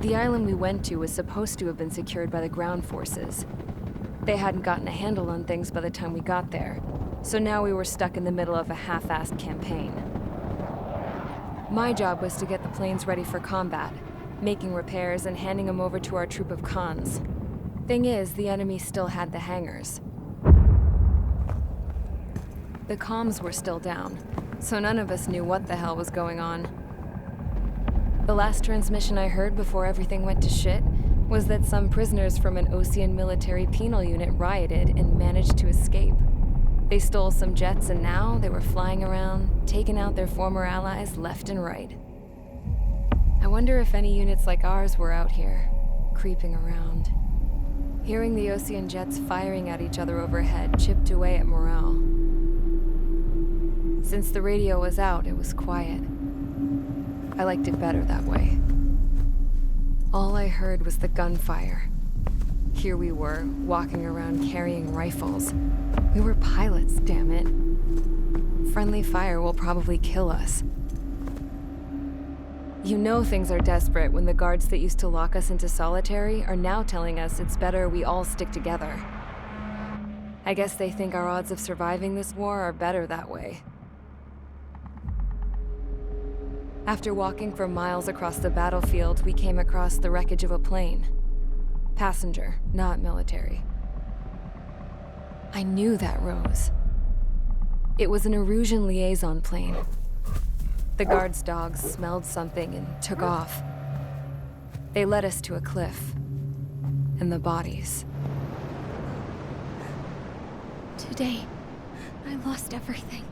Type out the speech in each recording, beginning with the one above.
The island we went to was supposed to have been secured by the ground forces. They hadn't gotten a handle on things by the time we got there, so now we were stuck in the middle of a half-assed campaign. My job was to get the planes ready for combat, making repairs and handing them over to our troop of cons. Thing is, the enemy still had the hangars. The comms were still down, so none of us knew what the hell was going on. The last transmission I heard before everything went to shit was that some prisoners from an Osean military penal unit rioted and managed to escape. They stole some jets and now they were flying around, taking out their former allies left and right. I wonder if any units like ours were out here, creeping around. Hearing the Osean jets firing at each other overhead chipped away at morale. Since the radio was out, it was quiet. I liked it better that way. All I heard was the gunfire. Here we were, walking around carrying rifles. We were pilots, damn it. Friendly fire will probably kill us. You know things are desperate when the guards that used to lock us into solitary are now telling us it's better we all stick together. I guess they think our odds of surviving this war are better that way. After walking for miles across the battlefield, we came across the wreckage of a plane. Passenger, not military. I knew that rose. It was an Erusian liaison plane. The guards' dogs smelled something and took off. They led us to a cliff. And the bodies. Today, I lost everything.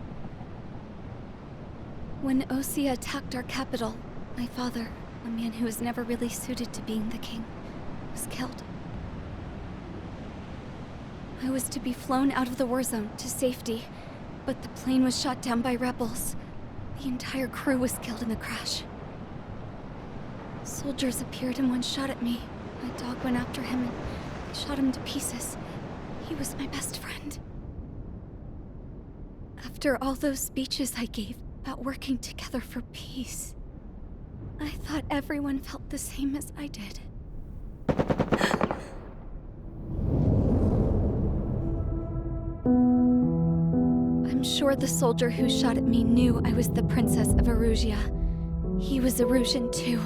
When Osea attacked our capital, my father, a man who was never really suited to being the king, was killed. I was to be flown out of the war zone to safety, but the plane was shot down by rebels. The entire crew was killed in the crash. Soldiers appeared and one shot at me. My dog went after him and I shot him to pieces. He was my best friend. After all those speeches I gave about working together for peace, I thought everyone felt the same as I did. I'm sure the soldier who shot at me knew I was the Princess of Erusia. He was Erusian too.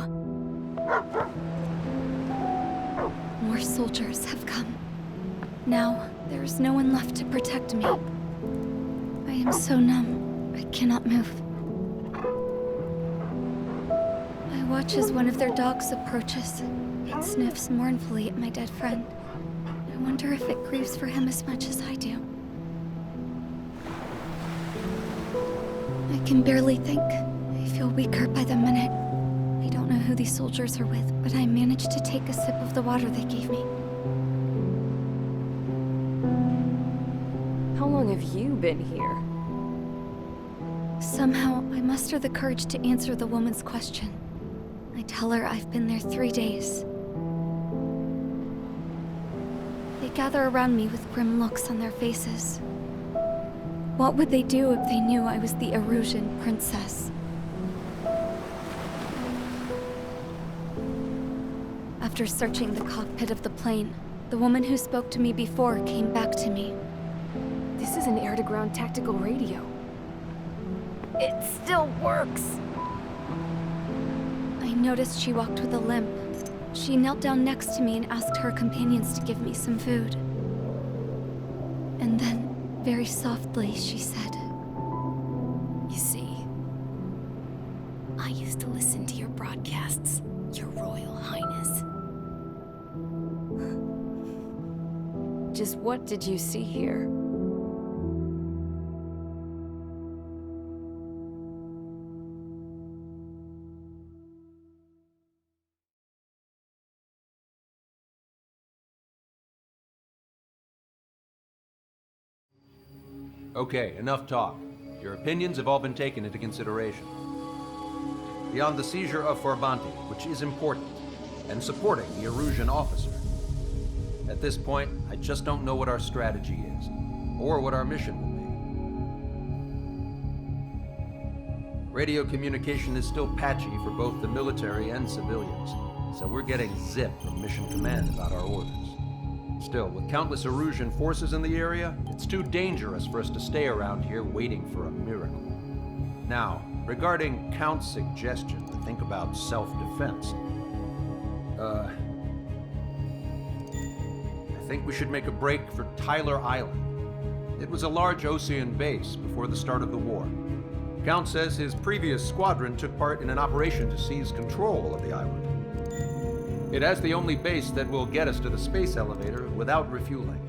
More soldiers have come. Now, there is no one left to protect me. I am so numb, I cannot move. I watch as one of their dogs approaches. It sniffs mournfully at my dead friend. I wonder if it grieves for him as much as I do. I can barely think. I feel weaker by the minute. I don't know who these soldiers are with, but I managed to take a sip of the water they gave me. How long have you been here? Somehow, I muster the courage to answer the woman's question. I tell her I've been there 3 days. They gather around me with grim looks on their faces. What would they do if they knew I was the Erusian princess? After searching the cockpit of the plane, the woman who spoke to me before came back to me. This is an air-to-ground tactical radio. It still works! I noticed she walked with a limp. She knelt down next to me and asked her companions to give me some food. And then, very softly, she said, You see, I used to listen to your broadcasts, Your Royal Highness. Just what did you see here? Okay, enough talk. Your opinions have all been taken into consideration. Beyond the seizure of Forbanti, which is important, and supporting the Erusian officer. At this point, I just don't know what our strategy is, or what our mission will be. Radio communication is still patchy for both the military and civilians. so we're getting zip from Mission Command about our orders. Still, with countless Erusian forces in the area, it's too dangerous for us to stay around here waiting for a miracle. Now, regarding Count's suggestion to think about self-defense, I think we should make a break for Tyler Island. It was a large Osean base before the start of the war. Count says his previous squadron took part in an operation to seize control of the island. It has the only base that will get us to the space elevator without refueling.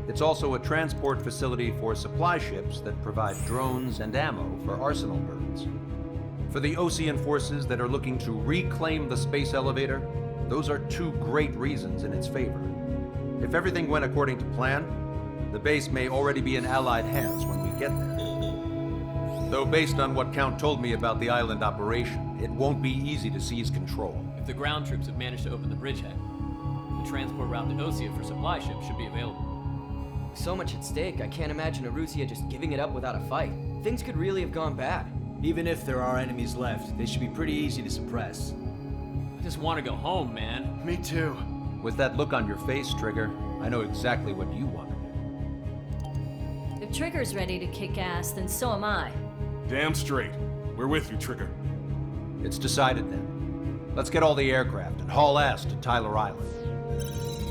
It's also a transport facility for supply ships that provide drones and ammo for arsenal birds. For the Osean forces that are looking to reclaim the space elevator, those are two great reasons in its favor. If everything went according to plan, the base may already be in Allied hands when we get there. Though based on what Count told me about the island operation, it won't be easy to seize control. If the ground troops have managed to open the bridgehead, the transport route to Osea for supply ships should be available. So much at stake, I can't imagine Erusia just giving it up without a fight. Things could really have gone bad. Even if there are enemies left, they should be pretty easy to suppress. I just want to go home, man. Me too. With that look on your face, Trigger, I know exactly what you want to do. If Trigger's ready to kick ass, then so am I. Damn straight. We're with you, Trigger. It's decided then. Let's get all the aircraft and haul ass to Tyler Island.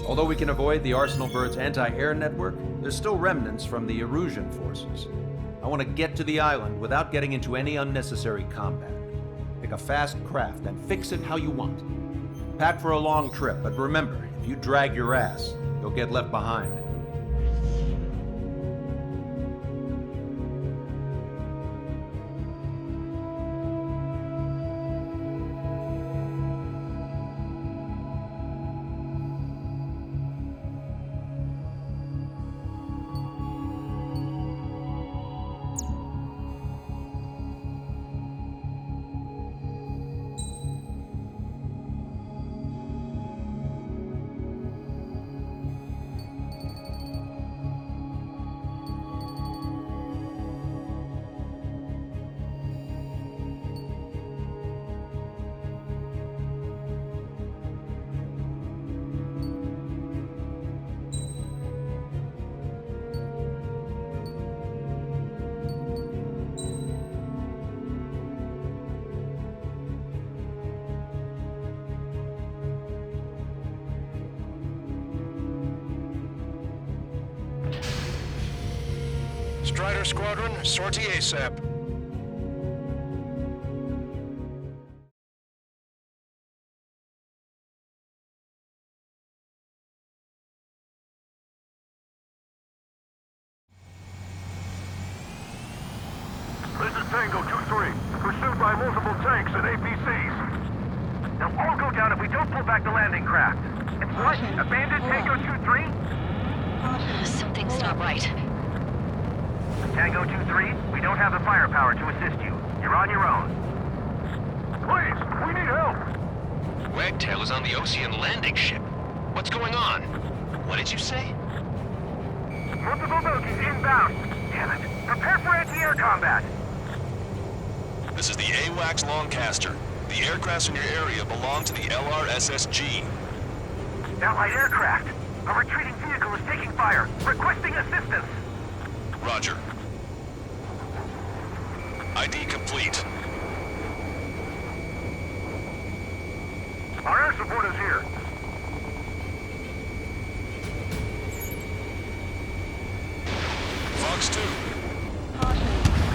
Although we can avoid the Arsenal Bird's anti-air network, there's still remnants from the Erusian forces. I want to get to the island without getting into any unnecessary combat. Pick a fast craft and fix it how you want. Pack for a long trip, but remember, if you drag your ass, you'll get left behind. Strider Squadron, sortie ASAP. This is Tango 2-3, pursued by multiple tanks and APCs. They'll all go down if we don't pull back the landing craft. It's what? Abandoned Tango 2-3? Something's not right. Tango 2-3, we don't have the firepower to assist you. You're on your own. Please, we need help. Wagtail is on the Osean landing ship. What's going on? What did you say? Multiple bogies inbound. Damn it. Prepare for anti-air combat. This is the AWACS Longcaster. The aircrafts in your area belong to the LRSSG. Allied aircraft. A retreating vehicle is taking fire. Requesting assistance. Roger. ID complete. Our air support is here. Fox 2.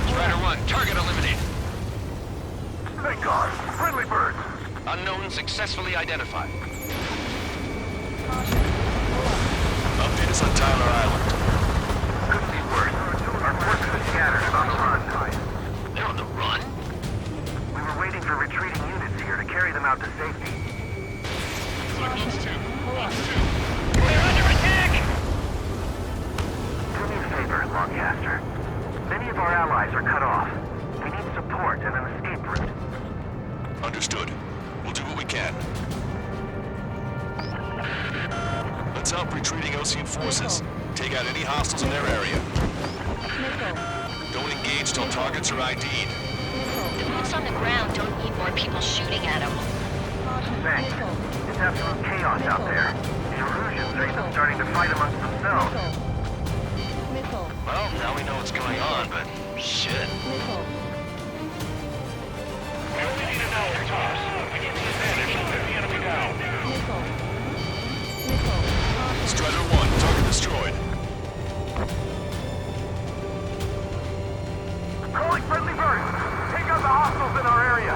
Strider 1, target eliminated. Thank God. Friendly birds. Unknown successfully identified. Update us on Tyler Island. Couldn't be worse. Our forces are scattered and on the run. They're on the run? We were waiting for retreating units here to carry them out to safety. Fox 2. Fox 2. We're under attack! Do me a favor, Longcaster. Many of our allies are cut off. We need support and an escape route. Understood. We'll do what we can. Let's help retreating Osean forces. Take out any hostiles in their area. Don't engage till targets are ID'd. The boots on the ground don't need more people shooting at them. Thanks. It's absolute chaos out there. The Erusians are even starting to fight amongst themselves. Well, now we know what's going on, but shit. We only need an hour tops. We need the advantage to put the enemy down. Strider 1, target destroyed. Calling friendly birds. Take out the hostiles in our area.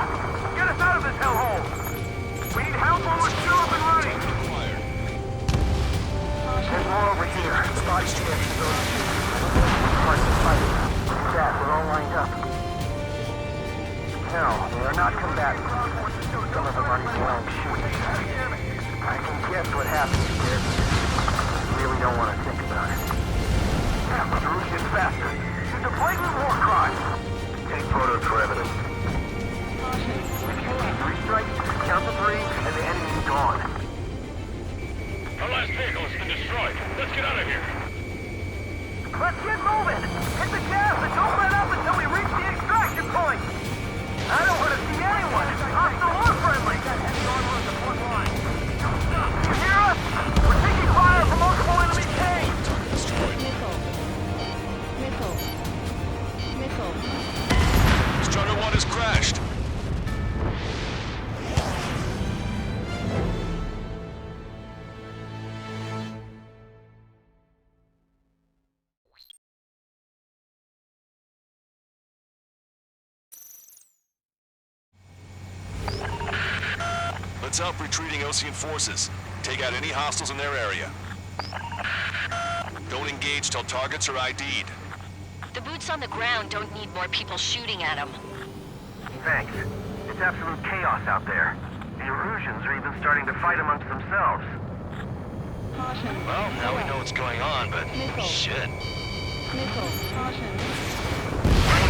Get us out of this hellhole. We need help while we're still up and running. There's more over here. Body scans to those parts of fighting. Look at that. We're all lined up. No, they are not combatants. Some of them aren't even wearing shoes. I can guess what happened here. Really don't want to think about it. Erusian bastard. It's a blatant war crime. Take photos for evidence. If you see 3 strikes, count to 3, and the enemy's gone. Our last vehicle has been destroyed. Let's get out of here. Let's get moving! Hit the gas and don't let up until we reach the extraction point! I don't want to see anyone, hostile or friendly! You hear us? We're taking fire from multiple enemy tanks! Strider 1 has crashed. Let's help retreating Osean forces. Take out any hostiles in their area. Don't engage till targets are ID'd. The boots on the ground don't need more people shooting at them. Thanks. It's absolute chaos out there. The Erusians are even starting to fight amongst themselves. Well, now we know what's going on, but shit. We don't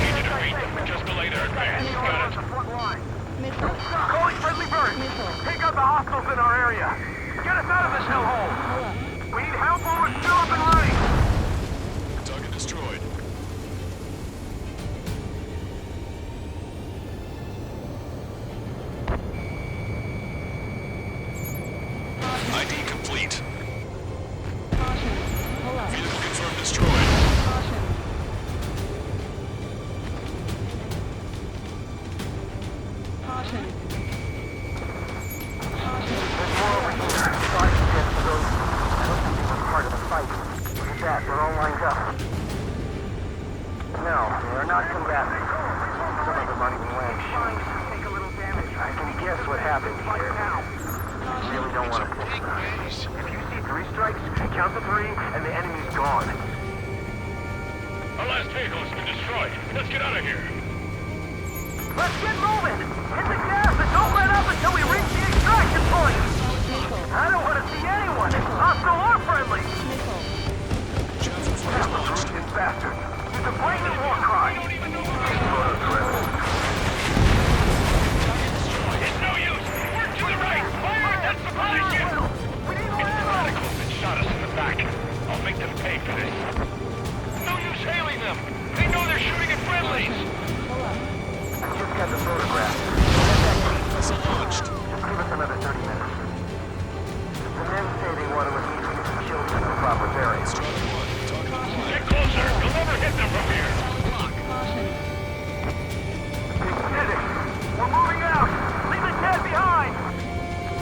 need to defeat them. Just delay their advance. Got it. Calling friendly birds! Take out the hostiles in our area! Get us out of this hellhole! We need help while we're still up and running! Target destroyed. ID complete. Vehicle confirmed destroyed. There's more over here. Body scans for those. I don't think they were part of the fight. Look at that, they're all lined up. No, they are not combatants. Some of them aren't even wearing shoes. I can guess what happened here. I really don't want to think about it. If you see 3 strikes, count to 3, and the enemy's gone. Our last vehicle has been destroyed. Let's get out of here. Let's get moving! Hit the gas and don't let up until we reach the extraction point! I don't want to see anyone, hostile or friendly! Erusian bastard! It's a blatant war crime! Take photos for evidence. It's no use. We're to the right. Fire at that supply ship. It's the radicals that shot us in the back. I'll make them pay for this. No use hailing them. They know they're shooting at friendlies. I just got the photograph. Vessel launched. Just give us another 30 minutes. The men say they want to immediately get the children in the proper bearings. Get closer. You'll never hit them from here. Did it! We're moving out! Leave the dead behind!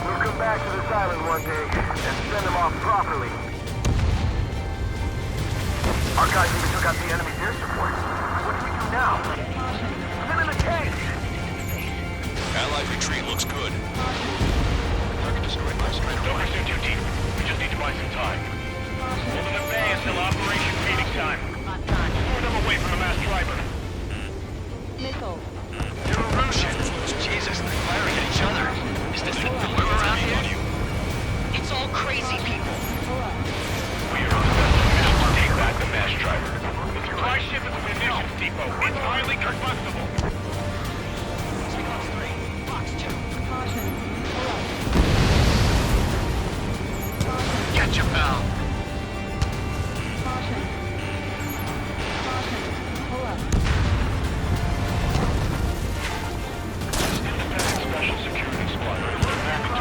We'll come back to this island one day and send them off properly. Our guys even took out the enemy's air support. What do we do now? Send in the tanks! Allied retreat looks good. Target destroyed by Strider. Don't pursue too deep. We just need to buy some time. Hold in the bay until Operation Phoenix time. Lure them away from the mass driver. You're Erusian. Jesus, they're firing at each other. Is this the norm around here? It's all crazy people. We are on the best mission to take back the mass driver. The supply ship is a munitions depot. It's highly combustible. Catch you, pal. Independent Special Security Squadron.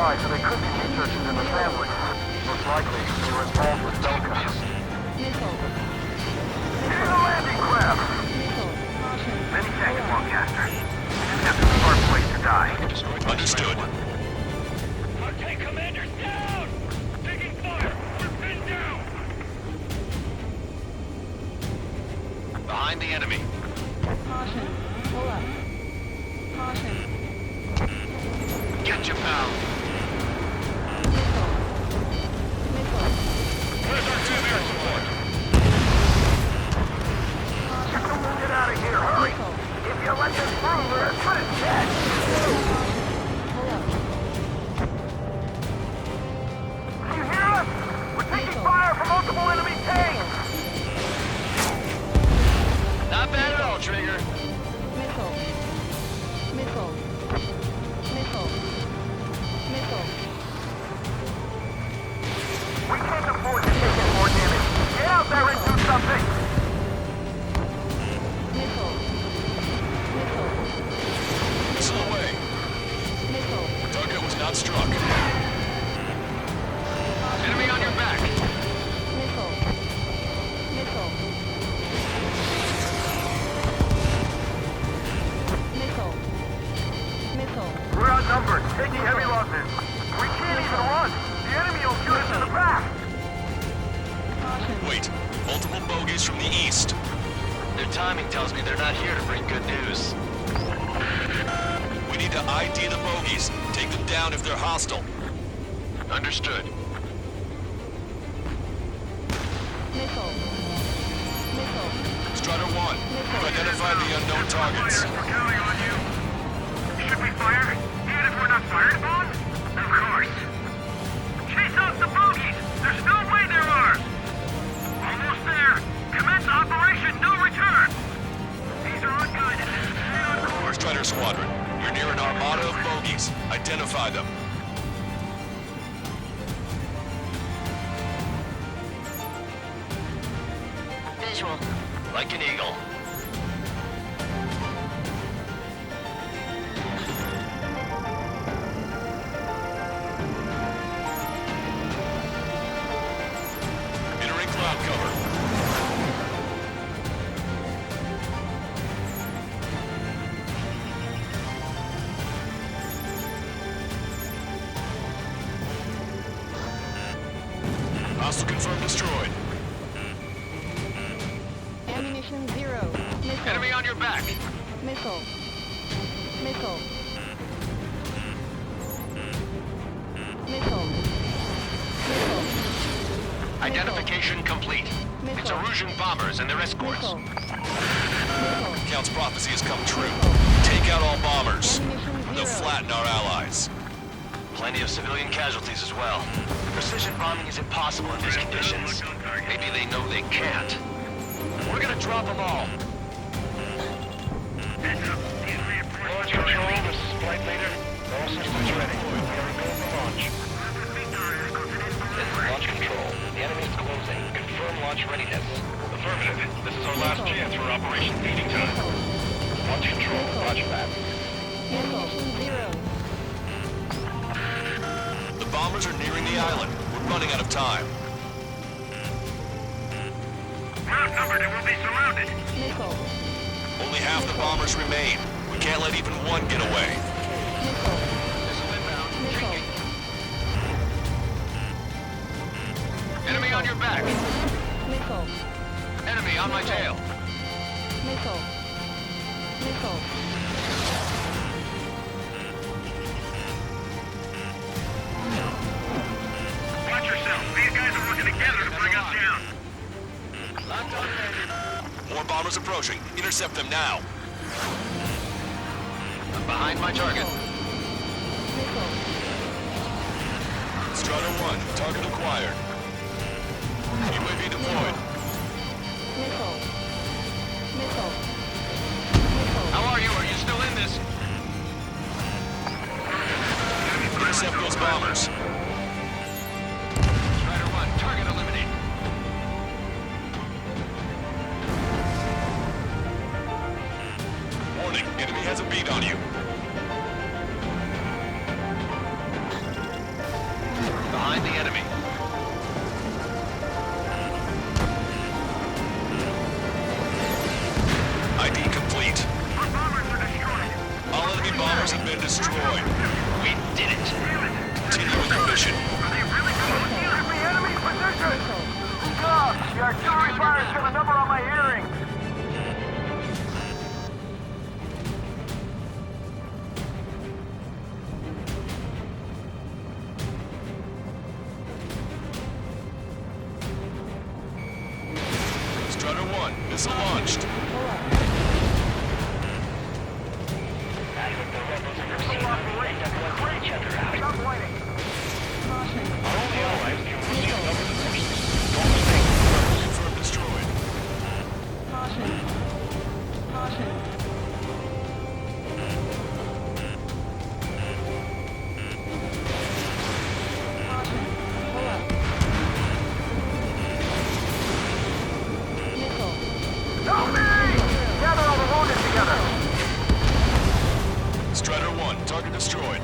nearby, so they could be researchers in the family. Most likely, they were involved with Belka. Here's a landing craft! Many thanks, Lancaster. You have to smart place to die. Understood. Our tank commander's down! Taking fire! We're pinned down! Behind the enemy. Caution. Pull up. Caution. Get your pal. Where's our two air support? Get out of here, hurry! If you let this through, we're as good as dead! Can you hear us? We're taking fire from multiple enemy tanks! Not bad at all, Trigger. Missile. Missile. Missile. Missile. We can't afford to take in more damage. Get out there and do something! Missile. Missile. Missile away. Missile. Target was not struck. Enemy on your back. Missile. Missile. Missile. Missile. We're outnumbered, taking heavy losses. We can't even run. The enemy will shoot us in the back. Caution. Wait. Multiple bogeys from the east. Their timing tells me they're not here to bring good news. We need to ID the bogeys. Take them down if they're hostile. Understood. Missile. Missile. Strider 1, you identified the unknown targets. We're counting on you. Should we fire? Even if we're not fired upon? Of course. Chase out the bogeys! There's no way there are! Almost there! Commence Operation No Return! These are unguided. Stay on course. Strider Squadron, you're near an armada of bogeys. Identify them. Visual. Like an eagle. Entering cloud cover. Hostile confirmed destroyed. Ammunition 0. Missile. Enemy on your back. Missile. Missile. Missile. Missile. Identification complete. It's Missile. Erusian bombers and their escorts. Missile. Missile. Count's prophecy has come true. Take out all bombers. Ammunition They'll 0. flatten our allies. Plenty of civilian casualties as well. Precision bombing is impossible in these conditions. Maybe they know they can't. We're gonna drop them all. Launch control, this is flight leader. All systems ready. We are go for launch. This is launch control. The enemy is closing. Confirm launch readiness. Affirmative. This is our last chance for Operation Feeding Time. Launch control, roger that. Ammunition 0. The bombers are nearing the island. We're running out of time. We're outnumbered and we'll be surrounded. Missile. Only half the bombers remain. We can't let even one get away. Missile. Missile. Enemy on your back. Missile. Enemy on my tail. Missile. Missile. Watch yourself. These guys are working together to bring us down. More bombers approaching. Intercept them now. I'm behind my target. Missile. Strider 1, target acquired. UAV deployed. Missile. Missile. Missile. How are you? Are you still in this? Intercept those bombers. Strider 1, target eliminated. Warning, enemy has a beat on you. behind the enemy. ID complete. Our bombers are destroyed. All enemy bombers have been destroyed. We did it. Continue with your mission. Are they really close? Enemy, enemy position! Stop! The artillery fire's got a number on my hearing. Strutter 1, missile launched. That's what the rebels are proceeding on the end up working each other out. Stop waiting. Our only allies can really cover the forces. Don't mistake the rebels. Confirmed destroyed. Help me! Gather all the wounded together. Strutter 1, target destroyed.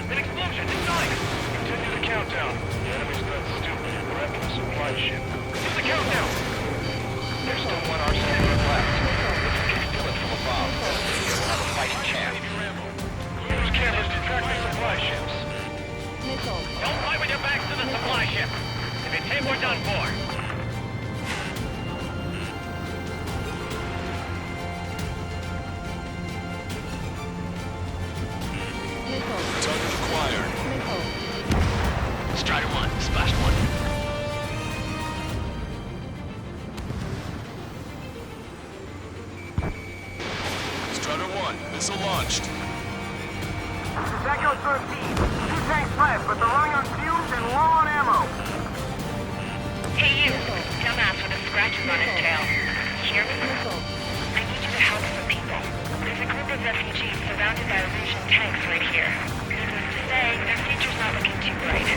An explosion inside! Continue the countdown. The enemy's not stupid. We're after the supply ship. Do the countdown! There's still one arsenal left. If we can fill it full of bombs, we'll have a fighting chance. Use cameras to track the supply ships. Don't fight with your backs to the supply ship. If it's hit, we're done for. Target acquired. Strider 1, Splash 1. Strutter 1, missile launched. This is Echo 13. 2 tanks left, but they're running on fumes and low on ammo. Hey you, dumbass with a scratches on his tail. Hear me? I need you to help some people. There's a group of refugees surrounded by Erusian tanks right here. Needless to say, their future's not looking too bright.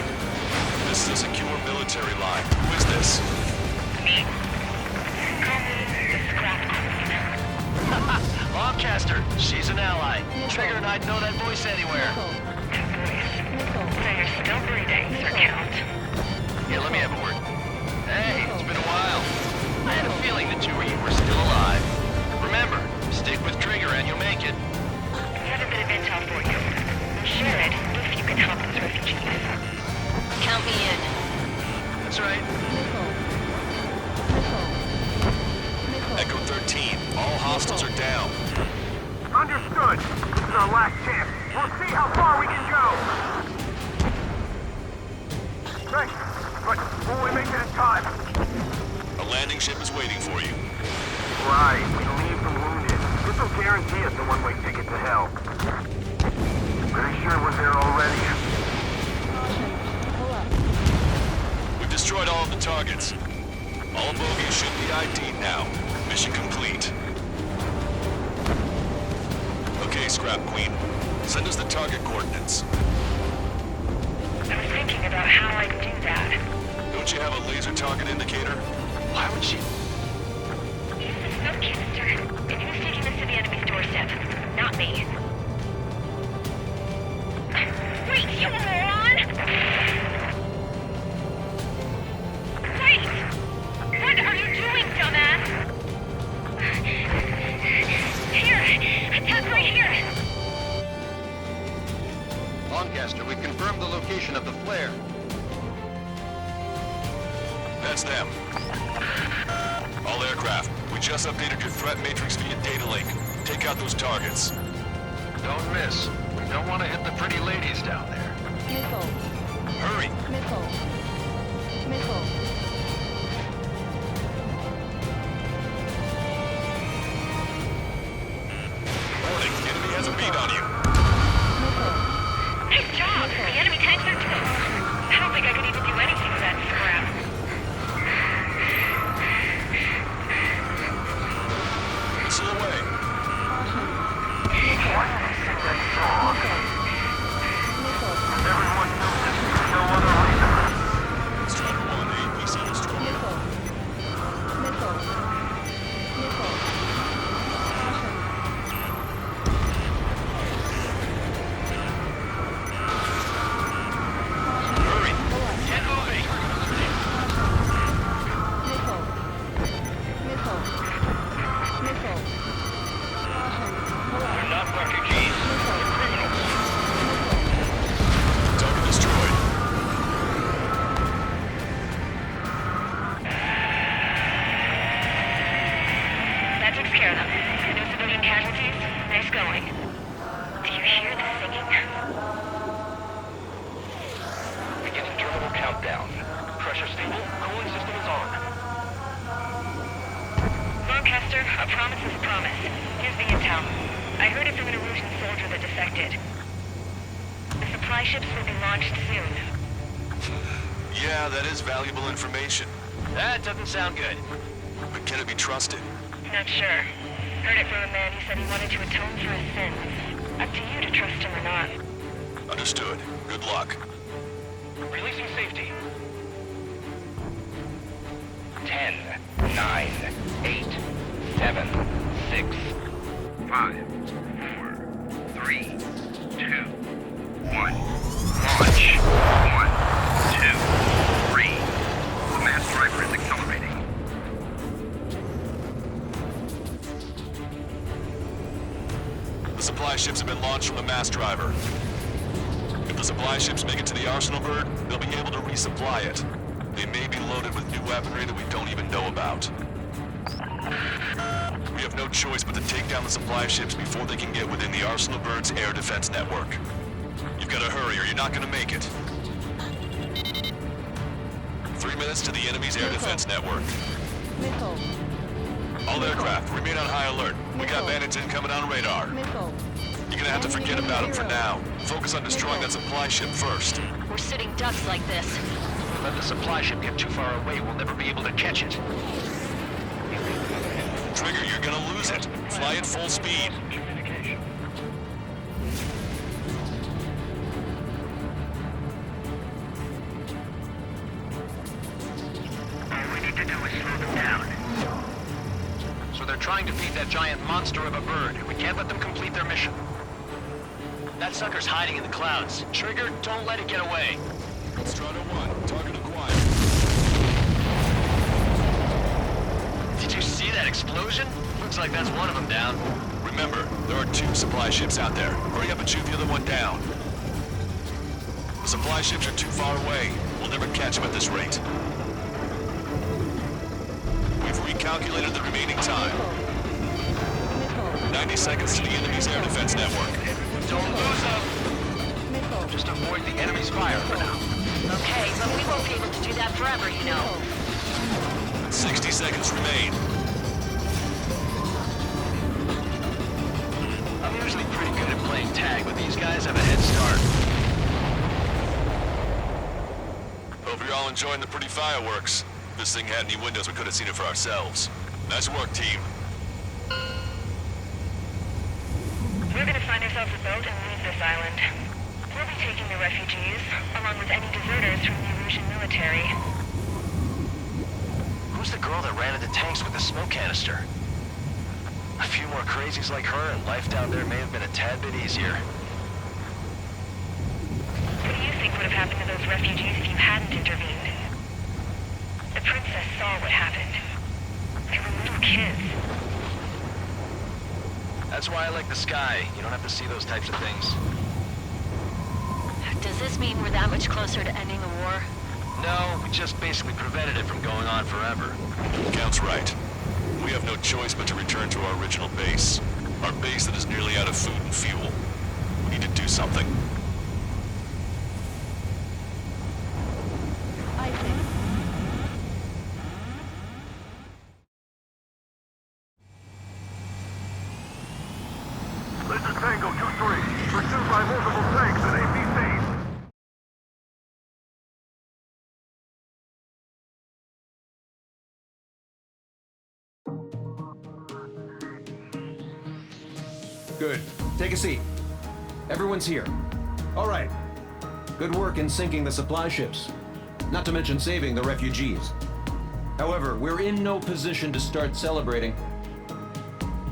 This is a secure military line. Who is this? Me? Call me the Scrap Queen. Lancaster, she's an ally. Trigger and I'd know that voice anywhere. Good voice. So you're still breathing, Sir Count. Here, let me have a word. Hey, it's been a while. I had a feeling the two of you were still alive. Remember, stick with Trigger and you'll make it. I have a bit of intel for you. Share it if you can help those refugees. Count me in. That's right. Echo 13, all hostiles are down. Understood. This is our last chance. We'll see how far we can go. Thanks. But will we make it in time? A landing ship is waiting for you. Right. We leave them wounded. This will guarantee us a one-way ticket to hell. Pretty sure we're there already. We've destroyed all of the targets. All bogies should be ID'd now. Mission complete. Okay, Scrap Queen. Send us the target coordinates. I was thinking about how I'd do that. Don't you have a laser target indicator? Why would she... Use the smoke canister. And who's taking this to the enemy's doorstep? Not me. Wait, you moron! Wait! What are you doing, dumbass? Here! Attack right here! Lancaster, we've confirmed the location of the flare. That's them. All aircraft, we just updated your threat matrix via data link. Take out those targets. Don't miss. We don't want to hit the pretty ladies down there. Hurry! Warning, enemy has a bead on you. Nice job! The enemy tanks are close. I don't think I could even do anything with that scrap. Missile away. Everyone knows this for no other reason. Strider 1, APC destroyed. expected. The supply ships will be launched soon. Yeah, that is valuable information. That doesn't sound good. But can it be trusted? Not sure. Heard it from a man who said he wanted to atone for his sins. Up to you to trust him or not. Understood. Good luck. Releasing safety. 10, 9, 8, 7, 6, 5, 4, 3, 2, 1. Launch. 1, 2, 3. The mass driver is accelerating. The supply ships have been launched from the mass driver. If the supply ships make it to the arsenal bird, they'll be able to resupply it. They may be loaded with new weaponry that we don't even know about. We have no choice but to take down the supply ships before they can get within the arsenal bird's air defense network. You've got to hurry or you're not going to make it. 3 minutes to the enemy's air defense network. Missile. All aircraft, remain on high alert. We got bandits incoming on radar. Missile. You're gonna have to forget about them for now. Focus on destroying that supply ship first. We're sitting ducks like this. Let the supply ship get too far away, we'll never be able to catch it. Trigger, you're gonna lose it. Fly at full speed. All we need to do is slow them down. So they're trying to feed that giant monster of a bird. We can't let them complete their mission. That sucker's hiding in the clouds. Trigger, don't let it get away. Strata 1, target acquired. Did you see that explosion? Looks like that's one of them down. Remember, there are 2 supply ships out there. Hurry up and shoot the other one down. The supply ships are too far away. We'll never catch them at this rate. We've recalculated the remaining time. 90 seconds to the enemy's air defense network. Don't lose them. Just avoid the enemy's fire for now. Okay, but we won't be able to do that forever, you know. 60 seconds remain. I'm usually pretty good at playing tag, but these guys have a head start. Hope you're all enjoying the pretty fireworks. If this thing had any windows, we could have seen it for ourselves. Nice work, team. We're gonna find ourselves a boat and leave this island. We'll be taking the refugees, along with any deserters from the Erusian military. Who's the girl that ran into tanks with the smoke canister? A few more crazies like her, and life down there may have been a tad bit easier. What do you think would have happened to those refugees if you hadn't intervened? The princess saw what happened. They were little kids. That's why I like the sky. You don't have to see those types of things. Does this mean we're that much closer to ending the war? No, we just basically prevented it from going on forever. Count's right. We have no choice but to return to our original base. Our base that is nearly out of food and fuel. We need to do something. I think. This is Tango 2-3. Pursued by multiple tanks and APCs. Good. Take a seat. Everyone's here. All right. Good work in sinking the supply ships. Not to mention saving the refugees. However, we're in no position to start celebrating.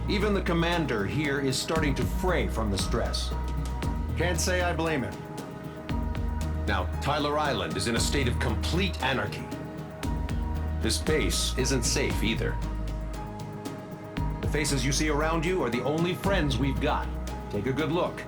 Even the commander here is starting to fray from the stress. Can't say I blame him. Now, Tyler Island is in a state of complete anarchy. This base isn't safe either. The faces you see around you are the only friends we've got. Take a good look.